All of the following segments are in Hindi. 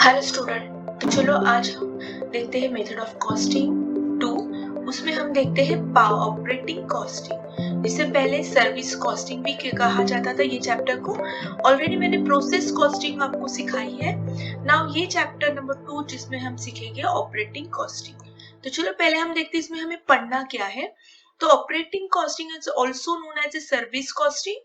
हेलो स्टूडेंट, तो चलो आज हम देखते हैं मेथड ऑफ कॉस्टिंग 2। उसमें हम देखते हैं ऑपरेटिंग कॉस्टिंग, जिससे पहले सर्विस कॉस्टिंग भी कहा जाता था। ये चैप्टर को ऑलरेडी मैंने प्रोसेस कॉस्टिंग आपको सिखाई है। नाउ ये चैप्टर नंबर 2 जिसमें हम सीखेंगे ऑपरेटिंग कॉस्टिंग। तो चलो पहले हम देखते हैं इसमें हमें पढ़ना क्या है। तो operating costing is also known as a service costing.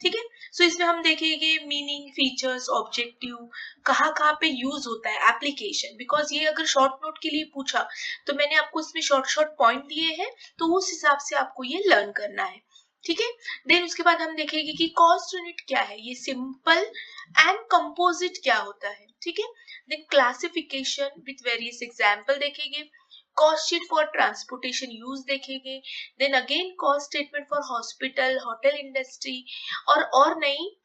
ठीक है, सो इसमें हम देखेंगे मीनिंग, फीचर्स, ऑब्जेक्टिव, कहाँ पे यूज होता है, एप्लीकेशन। बिकॉज ये अगर शॉर्ट नोट के लिए पूछा तो मैंने आपको इसमें शॉर्ट पॉइंट दिए हैं, तो उस हिसाब से आपको ये लर्न करना है। ठीक है, देन उसके बाद हम देखेंगे कि कॉस्ट यूनिट क्या है, ये सिंपल एंड कंपोजिट क्या होता है। ठीक है, then classification with various example देखेंगे, cost sheet for transportation use देखेंगे, then again cost statement for hospital, hotel industry और नई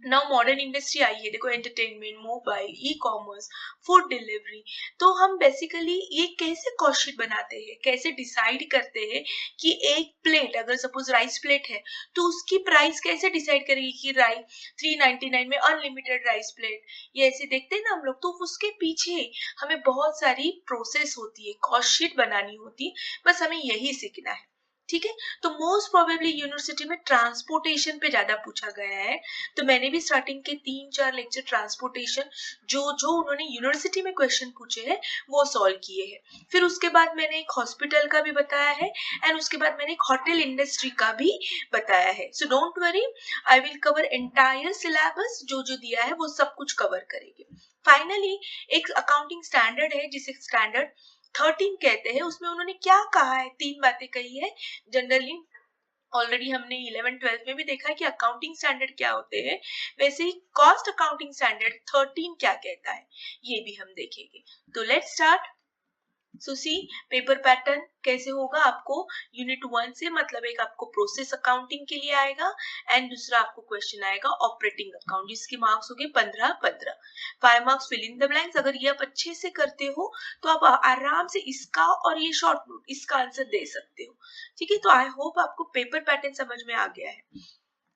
नाउ मॉडर्न इंडस्ट्री आई है, देखो entertainment, mobile, e commerce, food delivery. तो हम बेसिकली ये कैसे कॉस्ट शीट बनाते हैं, कैसे डिसाइड करते हैं कि एक प्लेट, अगर सपोज राइस प्लेट है तो उसकी प्राइस कैसे डिसाइड करेगी कि राइस 399 में अनलिमिटेड राइस प्लेट, ये ऐसे देखते हैं ना हम लोग। तो उसके पीछे हमें बहुत सारी प्रोसेस होती है, कॉस्ट शीट बनानी होती है, बस हमें यही सीखना है। ठीक है, तो मोस्ट प्रोबेबली यूनिवर्सिटी में ट्रांसपोर्टेशन पे ज्यादा पूछा गया है, तो मैंने भी स्टार्टिंग के 3-4 लेक्चर ट्रांसपोर्टेशन जो उन्होंने यूनिवर्सिटी में क्वेश्चन पूछे हैं वो सॉल्व किए हैं। फिर उसके बाद मैंने एक हॉस्पिटल का भी बताया है एंड उसके बाद मैंने एक होटल इंडस्ट्री का भी बताया है। So don't worry, I will cover entire syllabus, जो दिया है वो सब कुछ कवर करेंगे। फाइनली एक अकाउंटिंग स्टैंडर्ड है जिसे स्टैंडर्ड 13 कहते हैं। उसमें उन्होंने क्या कहा है, 3 बातें कही है जनरली। ऑलरेडी हमने 11-12 में भी देखा है कि अकाउंटिंग स्टैंडर्ड क्या होते हैं, वैसे ही कॉस्ट अकाउंटिंग स्टैंडर्ड 13 क्या कहता है ये भी हम देखेंगे। तो let's start. So see paper pattern कैसे होगा, आपको यूनिट 1 से मतलब एक आपको प्रोसेस अकाउंटिंग के लिए आएगा एंड दूसरा आपको क्वेश्चन आएगा ऑपरेटिंग अकाउंट, जिसके मार्क्स होंगे 15-15। 5 marks fill in the blanks. अगर ये आप अच्छे से करते हो तो आप आराम से इसका और ये शॉर्ट नोट इसका आंसर दे सकते हो। ठीक है, तो आई होप आपको पेपर पैटर्न समझ में आ गया है।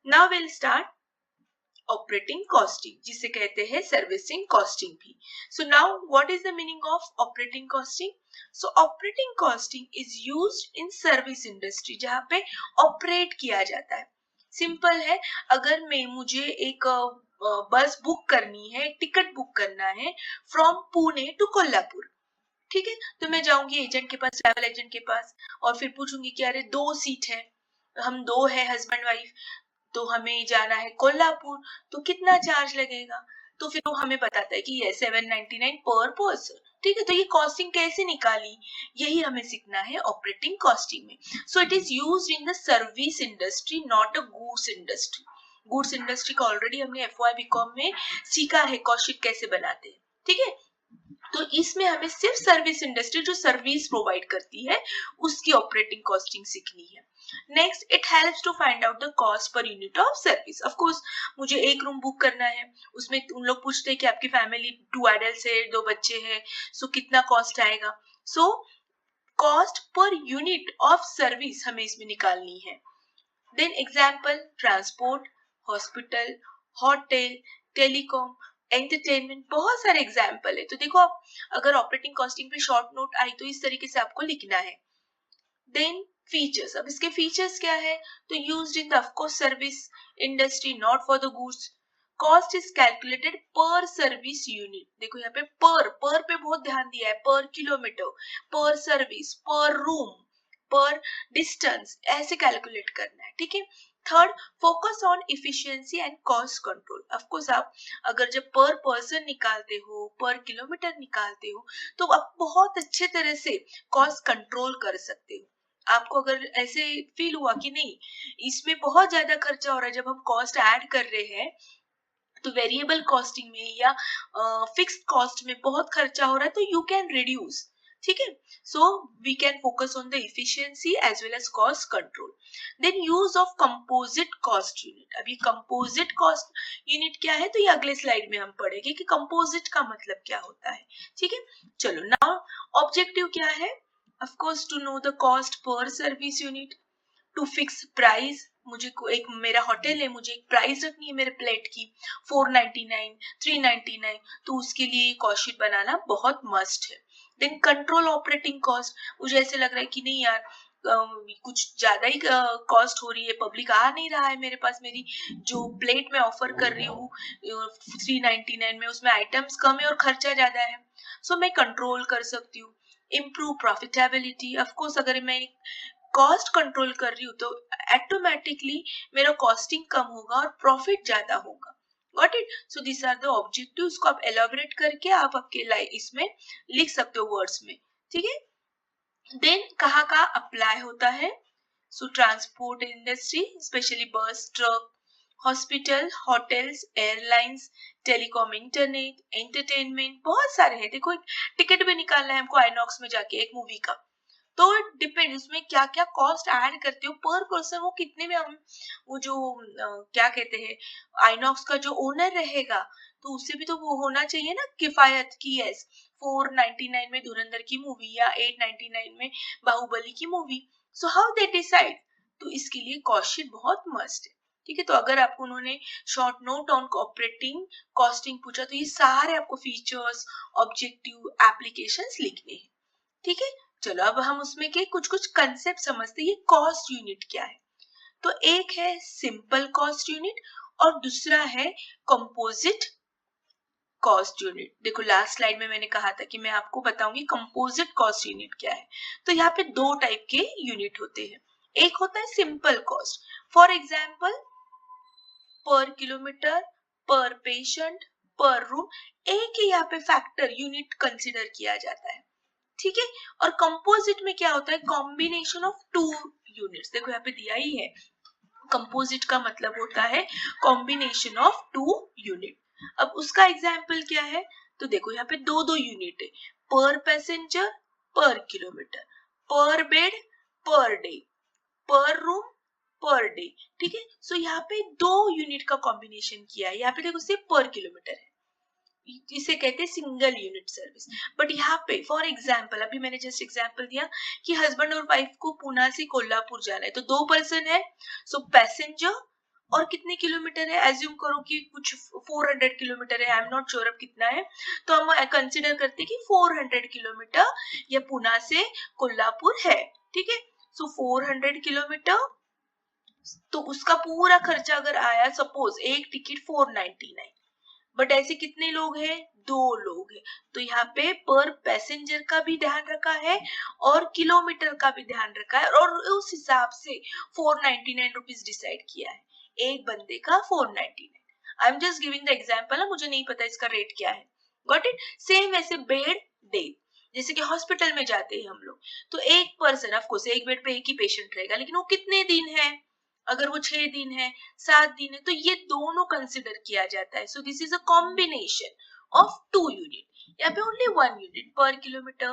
Now will start operating costing, जिसे कहते हैं सर्विसिंग कॉस्टिंग भी। So now what is the meaning of operating costing? So operating costing is used in service industry, जहां पे ऑपरेट किया जाता है। सिंपल है, अगर मुझे एक बस बुक करनी है, टिकट बुक करना है फ्रॉम पुणे टू कोल्हापुर। ठीक है, तो मैं जाऊंगी एजेंट के पास, ट्रैवल एजेंट के पास, और फिर पूछूंगी कि अरे 2 सीट है, हम 2 है हस्बैंड वाइफ, तो हमें जाना है कोल्हापुर, तो कितना चार्ज लगेगा? तो फिर वो हमें बताता है कि ये 799 पर पर्सन। ठीक है, तो ये कॉस्टिंग कैसे निकाली, यही हमें सीखना है ऑपरेटिंग कॉस्टिंग में। So it is used in the service industry, not a goods industry. Goods industry का ऑलरेडी हमने FY BCom में सीखा है कॉस्ट शीट कैसे बनाते हैं। ठीक है, तो इसमें हमें सिर्फ सर्विस इंडस्ट्री जो सर्विस प्रोवाइड करती है उसकी ऑपरेटिंग कॉस्टिंग सीखनी है। Next, it helps to find out the cost per unit of service. Of course मुझे एक रूम बुक करना है, उसमें उन लोग पूछते हैं कि आपकी फैमिली 2 एडल्ट्स है, 2 बच्चे हैं, सो कितना कॉस्ट आएगा। So cost per unit of service हमें इसमें निकालनी है। Then example, transport, hospital, hotel, telecom, entertainment, बहुत सारे एग्जाम्पल है। तो देखो आप अगर ऑपरेटिंग कॉस्टिंग पे शॉर्ट नोट आई तो इस तरीके से आपको लिखना है। देन फीचर्स, अब इसके फीचर्स क्या है, तो used in the of course service industry, not for the goods. Cost is calculated पर सर्विस यूनिट, देखो यहाँ पे पर पे बहुत ध्यान दिया है, पर किलोमीटर, पर सर्विस, पर रूम, पर डिस्टेंस, ऐसे कैलकुलेट करना है। ठीक है, third, focus on efficiency and cost control. Of course आप अगर जब पर पर्सन निकालते हो, पर किलोमीटर निकालते हो, तो आप बहुत अच्छे तरह से कॉस्ट कंट्रोल कर सकते हो। आपको अगर ऐसे फील हुआ कि नहीं इसमें बहुत ज्यादा खर्चा हो रहा है, जब हम कॉस्ट ऐड कर रहे हैं तो वेरिएबल कॉस्टिंग में या फिक्स्ड कॉस्ट में बहुत खर्चा हो रहा है, तो यू कैन रिड्यूस। ठीक है, so we can focus on the efficiency as well as cost control. Then use of composite cost unit. अब ये कंपोजिट कॉस्ट यूनिट क्या है, तो ये अगले स्लाइड में हम पढ़ेंगे कि कंपोजिट का मतलब क्या होता है। ठीक है, चलो नाउ ऑब्जेक्टिव क्या है, of course to know the cost per service unit, to fix price, मुझे एक मेरा होटल है, मुझे एक प्राइस रखनी है मेरे प्लेट की 499, 399, तो उसके लिए कॉस्ट शीट बनाना बहुत मस्ट है। देन कंट्रोल ऑपरेटिंग कॉस्ट, मुझे ऐसे लग रहा है कि नहीं यार कुछ ज्यादा ही कॉस्ट हो रही है, पब्लिक आ नहीं रहा है मेरे पास, मेरी जो प्लेट में ऑफर कर रही हूँ 399 में, उसमें आइटम्स कम है और खर्चा ज्यादा है, सो मैं कंट्रोल कर सकती हूँ। इम्प्रूव प्रॉफिटेबिलिटी, ऑफकोर्स अगर मैं कॉस्ट कंट्रोल कर रही हूँ तो ऑटोमेटिकली मेरा कॉस्टिंग कम होगा और प्रॉफिट ज्यादा होगा। Got it? So this are the objectives को आप एलोबरेट करके आप आपके इसमें लिख सकते हो वर्ड्स में, ठीक है। देन कहाँ कहाँ अप्लाई होता है? सो ट्रांसपोर्ट इंडस्ट्री, स्पेशली बस, truck, hospital, hotels, airlines, telecom, internet, entertainment, बहुत सारे हैं। देखो एक टिकट भी निकालना है हमको आइनॉक्स में जाके एक मूवी का, तो डिपेंड उसमें क्या क्या कॉस्ट ऐड करते हो पर पर्सन, वो कितने में हम वो जो क्या कहते हैं आइनॉक्स का जो ओनर रहेगा, तो उससे भी तो वो होना चाहिए ना किफायत की। यस, 499 में धुरंधर की मूवी या 899 में बाहुबली की movie, so how they decide? तो इसके लिए कॉस्ट शीट बहुत मस्ट है, ठीक है। तो अगर आपको उन्होंने short note on operating costing पूछा तो ये सारे आपको फीचर्स, ऑब्जेक्टिव, एप्लीकेशंस लिखने हैं, ठीक है। चलो अब हम उसमें के कुछ कुछ कंसेप्ट समझते हैं। ये कॉस्ट यूनिट क्या है? तो एक है सिंपल कॉस्ट यूनिट और दूसरा है कंपोजिट कॉस्ट यूनिट। देखो लास्ट स्लाइड में मैंने कहा था कि मैं आपको बताऊंगी कंपोजिट कॉस्ट यूनिट क्या है। तो यहाँ पे दो टाइप के यूनिट होते हैं। एक होता है सिंपल कॉस्ट, फॉर एग्जाम्पल पर kilometre, per patient, per room, एक ही यहाँ पे फैक्टर यूनिट कंसिडर किया जाता है, ठीक है। और कंपोजिट में क्या होता है? Combination of two units. देखो यहाँ पे दिया ही है, कंपोजिट का मतलब होता है कॉम्बिनेशन ऑफ टू यूनिट। अब उसका एग्जाम्पल क्या है? तो देखो यहाँ पे दो दो यूनिट है, पर पैसेंजर, पर किलोमीटर, पर बेड, पर डे, पर रूम, पर डे, ठीक है। सो यहाँ पे दो यूनिट का कॉम्बिनेशन किया है। यहाँ पे देखो सिर्फ पर किलोमीटर है, इसे कहते हैं सिंगल यूनिट सर्विस। बट यहाँ पे फॉर एग्जाम्पल, अभी मैंने जस्ट एग्जाम्पल दिया कि हस्बैंड और वाइफ को पुणे से कोल्हापुर जाना है, तो दो पर्सन है, सो पैसेंजर और कितने किलोमीटर है, एज्यूम करो कि कुछ 400 किलोमीटर है, आई एम नॉट श्योर अब कितना है, तो हम कंसिडर करते हैं कि 400 किलोमीटर या पुणे से कोल्हापुर है, ठीक है। सो 400 किलोमीटर, तो उसका पूरा खर्चा अगर आया, सपोज एक टिकट 499, बट ऐसे कितने लोग हैं? दो लोग हैं, तो यहाँ पे पर पैसेंजर का भी ध्यान रखा है और किलोमीटर का भी ध्यान रखा है, और उस हिसाब से 499 रुपीज डिसाइड किया है एक बंदे का 499। I am just giving the example, मुझे नहीं पता इसका रेट क्या है। Got it? सेम ऐसे बेड डे, जैसे कि हॉस्पिटल में जाते हैं हम लोग, तो एक पर्सन, ऑफ कोर्स एक बेड पे एक ही पेशेंट रहेगा, लेकिन वो कितने दिन है? अगर वो 6 दिन है, 7 दिन है, तो ये दोनों कंसिडर किया जाता है। So this is a combination of two unit. यहाँ पे only one unit, per kilometre,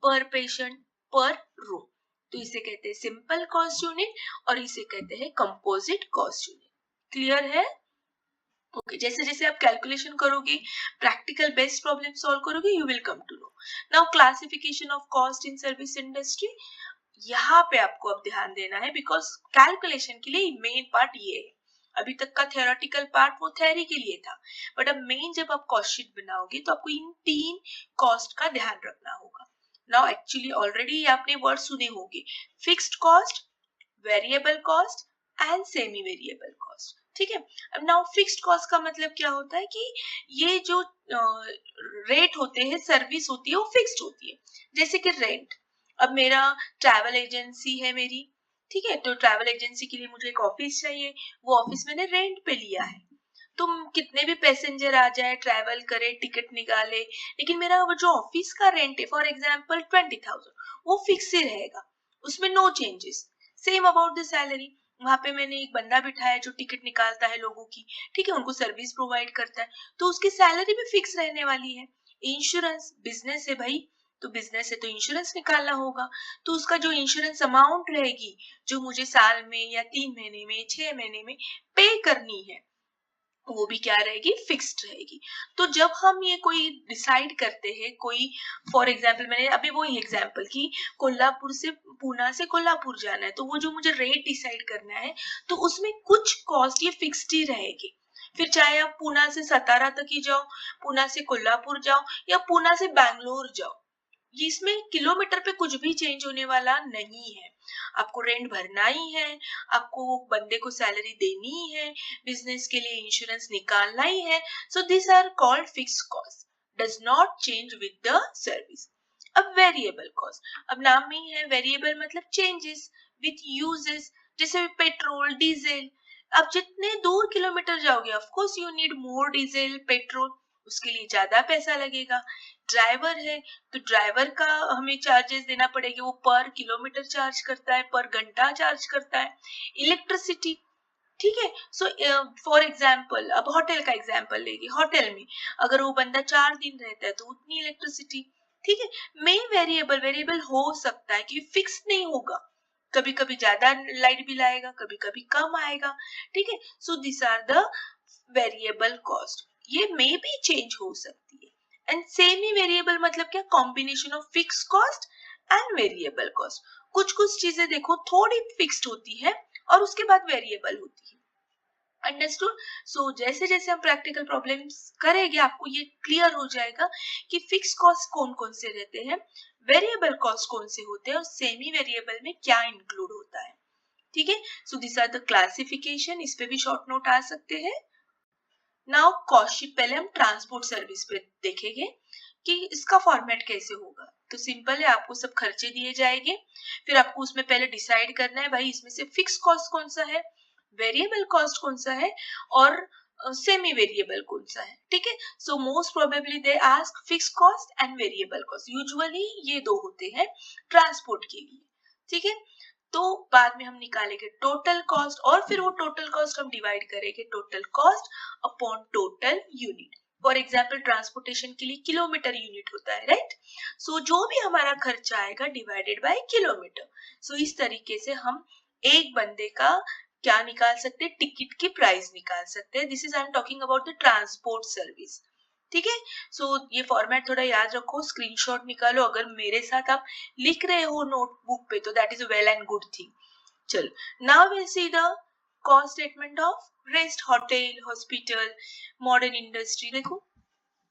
per patient, per room, तो इसे कहते हैं सिंपल कॉस्ट यूनिट और इसे कहते हैं कंपोजिट कॉस्ट यूनिट। क्लियर है? ओके, जैसे जैसे आप कैलकुलेशन करोगे, प्रैक्टिकल बेस्ड प्रॉब्लम सॉल्व करोगे, you will come to know. Now classification of cost in service industry, यहाँ पे आपको अब ध्यान देना है, बिकॉज कैलकुलेशन के लिए मेन पार्ट ये है। अभी तक का थियोरेटिकल पार्ट वो थ्योरी के लिए था, बट अब मेन जब आप कॉस्ट शीट बनाओगे तो आपको इन तीन कॉस्ट का ध्यान रखना होगा। नाउ एक्चुअली ऑलरेडी आपने वर्ड सुने होंगे, fixed cost, variable cost and semi variable cost, ठीक है। अब नाउ फिक्स्ड कॉस्ट का मतलब क्या होता है कि ये जो रेट होते हैं, सर्विस होती है, वो फिक्स्ड होती है। जैसे कि रेंट, अब मेरा ट्रैवल एजेंसी है मेरी, ठीक है, तो ट्रैवल एजेंसी के लिए मुझे एक ऑफिस चाहिए, वो ऑफिस मैंने रेंट पे लिया है। तुम कितने भी पैसेंजर आ जाए, ट्रैवल करे, टिकट निकाले, लेकिन मेरा वो जो ऑफिस का रेंट है, फॉर एग्जाम्पल 20,000, वो फिक्स ही रहेगा, उसमें no changes. Same about the salary, वहां पे मैंने एक बंदा बिठाया जो टिकट निकालता है लोगों की, ठीक है, उनको सर्विस प्रोवाइड करता है, तो उसकी सैलरी भी फिक्स रहने वाली है। इंश्योरेंस, बिजनेस है भाई, तो बिजनेस है तो इंश्योरेंस निकालना होगा, तो उसका जो इंश्योरेंस अमाउंट रहेगी, जो मुझे साल में या 3 महीने में, 6 महीने में पे करनी है, वो भी क्या रहेगी? फिक्स्ड रहेगी। तो जब हम ये कोई डिसाइड करते हैं, कोई फॉर एग्जाम्पल, मैंने अभी वो एग्जाम्पल की कोल्हापुर से पूना से कोल्हापुर जाना है, तो वो जो मुझे रेट डिसाइड करना है, तो उसमें कुछ कॉस्ट ये फिक्स्ड ही रहेगी। फिर चाहे आप पूना से सतारा तक ही जाओ, पूना से कोल्हापुर जाओ या पूना से बैंगलोर जाओ, इसमें किलोमीटर पे कुछ भी चेंज होने वाला नहीं है। आपको रेंट भरना ही है, आपको वो बंदे को सैलरी देनी ही है, बिजनेस के लिए इंश्योरेंस निकालना ही है। So this are called fixed cost, does not change with the service. अब वेरिएबल कॉस्ट, अब नाम में ही है वेरिएबल मतलब चेंजेस विथ यूजेस, जैसे पेट्रोल डीजल। अब जितने दूर किलोमीटर जाओगे of course you need more diesel petrol, उसके लिए ज्यादा पैसा लगेगा। ड्राइवर है तो ड्राइवर का हमें चार्जेस देना पड़ेगा, वो पर किलोमीटर चार्ज करता है, पर घंटा चार्ज करता है। इलेक्ट्रिसिटी, ठीक है। सो फॉर एग्जाम्पल अब होटल का एग्जाम्पल लेंगे, होटल में अगर वो बंदा 4 दिन रहता है तो उतनी इलेक्ट्रिसिटी, ठीक है। मेन वेरिएबल वेरिएबल हो सकता है कि फिक्स नहीं होगा, कभी कभी ज्यादा लाइट बिल आएगा, कभी कभी कम आएगा, ठीक है। So this are the variable cost, ये मे भी चेंज हो सकती है। एंड सेमी वेरिएबल मतलब क्या, combination of fix cost and variable cost. कुछ कुछ चीजें देखो थोड़ी फिक्स्ड होती है और उसके बाद वेरिएबल होती है। अंडरस्टूड। सो जैसे जैसे हम प्रैक्टिकल प्रॉब्लम्स करेंगे आपको ये क्लियर हो जाएगा कि फिक्स कॉस्ट कौन कौन से रहते हैं, वेरिएबल कॉस्ट कौन से होते हैं और सेमी वेरिएबल में क्या इंक्लूड होता है, ठीक है। So this are the classification, इस पे भी शॉर्ट नोट आ सकते हैं। नाउ कॉस्ट शीट, पहले हम ट्रांसपोर्ट सर्विस पे देखेंगे कि इसका फॉर्मेट कैसे होगा। तो सिंपल है, आपको सब खर्चे दिए जाएंगे, फिर आपको उसमें पहले डिसाइड करना है भाई इसमें से फिक्स कॉस्ट कौन सा है, वेरिएबल कॉस्ट कौन सा है और सेमी वेरिएबल कौन सा है, ठीक है। So most probably they ask fix cost and variable cost, usually ये दो होते हैं ट्रांसपोर्ट के लिए, ठीक है। तो बाद में हम निकालेंगे टोटल कॉस्ट और फिर वो टोटल कॉस्ट हम डिवाइड करेंगे total cost upon total unit. For example transportation के लिए किलोमीटर यूनिट होता है, राइट। सो जो भी हमारा खर्चा आएगा डिवाइडेड बाय किलोमीटर। सो इस तरीके से हम एक बंदे का क्या निकाल सकते हैं, टिकट की प्राइस निकाल सकते हैं। This is I am talking about the transport service, ठीक है। सो ये फॉर्मेट थोड़ा याद रखो, स्क्रीनशॉट निकालो, अगर मेरे साथ आप लिख रहे हो नोटबुक पे तो that is well and good thing. चलो now will see the cost statement of rest, hotel, hospital, modern industry. देखो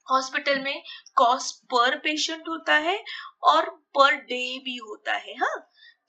हॉस्पिटल में कॉस्ट पर पेशेंट होता है और पर डे भी होता है, हाँ,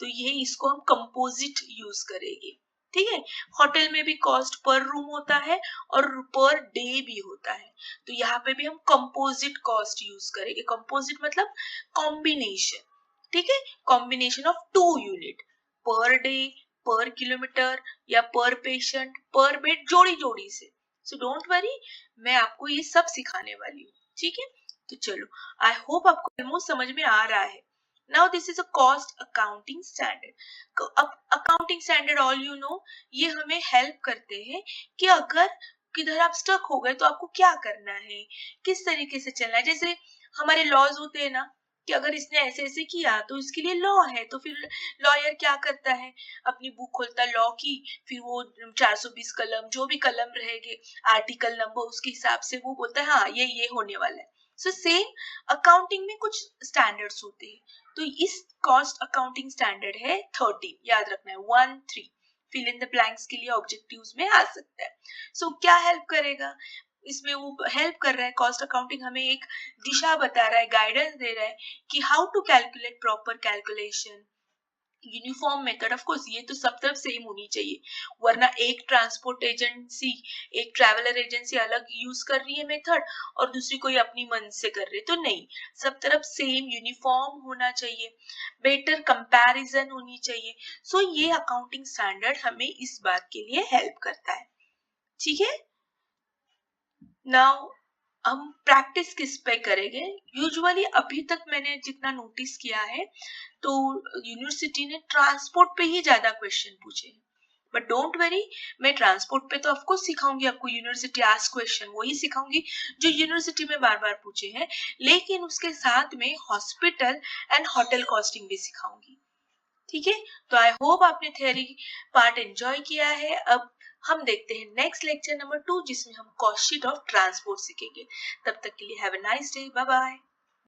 तो ये इसको हम कंपोजिट यूज करेंगे, ठीक है। होटल में भी कॉस्ट पर रूम होता है और पर डे भी होता है, तो यहाँ पे भी हम कंपोजिट कॉस्ट यूज करेंगे। कंपोजिट मतलब कॉम्बिनेशन, ठीक है, combination of two unit, per day, per kilometre या पर पेशेंट, पर बेड, जोड़ी जोड़ी से। सो डोंट वरी, मैं आपको ये सब सिखाने वाली हूँ, ठीक है। तो चलो, आई होप आपको ऑलमोस्ट समझ में आ रहा है। Now this is a cost accounting standard. अब accounting standard all you know, ये हमें हेल्प करते हैं कि अगर किधर आप स्टक हो गए तो आपको क्या करना है, किस तरीके से चलना है। जैसे हमारे लॉज होते हैं ना कि अगर इसने ऐसे ऐसे किया तो इसके लिए लॉ है, तो फिर लॉयर क्या करता है, अपनी बुक खोलता है लॉ की, फिर वो 420 कलम जो भी कलम रहेंगे, आर्टिकल नंबर, उसके हिसाब से वो बोलता है हाँ ये होने वाला है। सो सेम अकाउंटिंग में कुछ स्टैंडर्ड्स होते हैं, तो इस कॉस्ट अकाउंटिंग स्टैंडर्ड है 13, याद रखना है 13। फिल इन द ब्लैंक्स के लिए ऑब्जेक्टिव्स में आ सकता है। सो क्या हेल्प करेगा इसमें, वो हेल्प कर रहा है, कॉस्ट अकाउंटिंग हमें एक दिशा बता रहा है, गाइडेंस दे रहा है कि how to calculate proper calculation, uniform method. Of course ये तो सब तरफ सेम होनी चाहिए, वरना एक ट्रांसपोर्ट एजेंसी, एक ट्रैवलर एजेंसी अलग यूज कर रही है मेथड और दूसरी कोई अपनी मन से कर रही है, तो नहीं, सब तरफ सेम यूनिफॉर्म होना चाहिए, बेटर कंपैरिजन होनी चाहिए। सो ये अकाउंटिंग स्टैंडर्ड हमें इस बात के लिए हेल्प करता है, ठीक है। नाउ हम प्रैक्टिस किस पे करेंगे, यूजुअली अभी तक मैंने जितना नोटिस किया है तो यूनिवर्सिटी ने ट्रांसपोर्ट पे ही ज्यादा क्वेश्चन पूछे, बट डोंट वरी, मैं ट्रांसपोर्ट पे तो ऑफकोर्स सिखाऊंगी आपको, यूनिवर्सिटी आस्क क्वेश्चन वही सिखाऊंगी जो यूनिवर्सिटी में बार बार पूछे हैं, लेकिन उसके साथ में हॉस्पिटल एंड होटल कॉस्टिंग भी सिखाऊंगी, ठीक है। तो आई होप आपने थियरी पार्ट एंजॉय किया है। अब हम देखते हैं नेक्स्ट लेक्चर नंबर 2 जिसमें हम कॉस्ट शीट ऑफ ट्रांसपोर्ट सीखेंगे। तब तक के लिए have a nice day, bye bye.